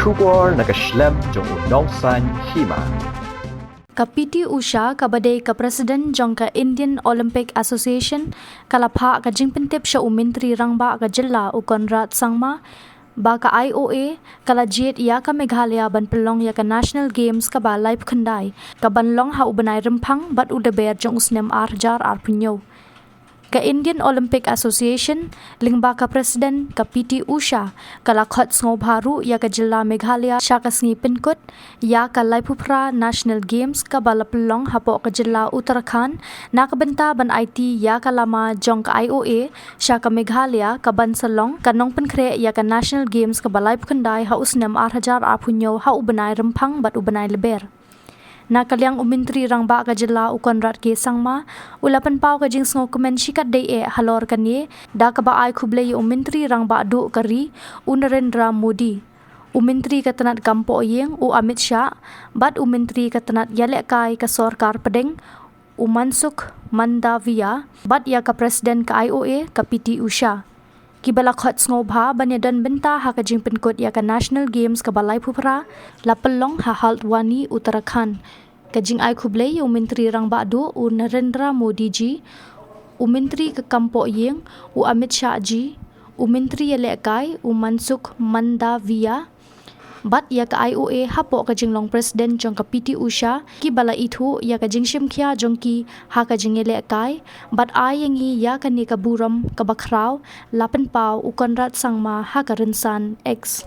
Shubor naka-Snem jong unongsan Hima. Kapiti Usha kabadai ka Presiden jong ka Indian Olympic Association kalapha ka jingpintip siya umintri rangba ka Jylla u Conrad Sangma ba ka IOA kalajit ya ka Meghalaya ban Pynlong ya ka National Games ka ba live khandai ka banlong ha ubanay rempang bat udaber jong Snem arjar arpunyo. Ka Indian Olympic Association lingba ka Presiden ka PT Usha kalakhat ngau baru ya ka Jylla Meghalaya sya ka sngi pinkut ya ka Laipupra National Games ka balapulong hapo ka Jylla Uttarakhand nakabenta ban IT ya ka lama jong ka IOA sya ka Meghalaya ka bansalong kanong penkre ya ka National Games ka balai pukandai ha usnem arhajar apunyo ha ubanay rempang bat ubanay leber. Nakalyang umintri rangba ka Jylla u Conrad ke Sangma ulapan pau ka jing sngo komen shikat dei halor kanye da ka ba ai khublei umintri rangba du kari u Narendra Modi umintri ka tanat kampo yeng u Amit Shah bat umintri ka tanat yalek kai ka sarkar pedeng u Mansukh Mandavia bat ya ka Presiden ka IOA ka PT Usha kibalakhat ngobha banyadan benta ha ka jingpenkut ya ka National Games ka balai pupra lapelong ha Haldwani Uttarakhand ka jing ai khublei umintri rangba du u Narendra Modi ji umintri ka kampo yeng u Amit Shah ji umintri ya lekai u Mansukh Mandavia bat ya ka IOA hapo ka jinglong Presiden jong ka PT Usha ki bala ithu ya ka jingshim khia jong ki ha ka jingele kai bat ayangi ya ka ni ka buram ka bakraw lapen pau u Conrad Sangma ha ka rinsan X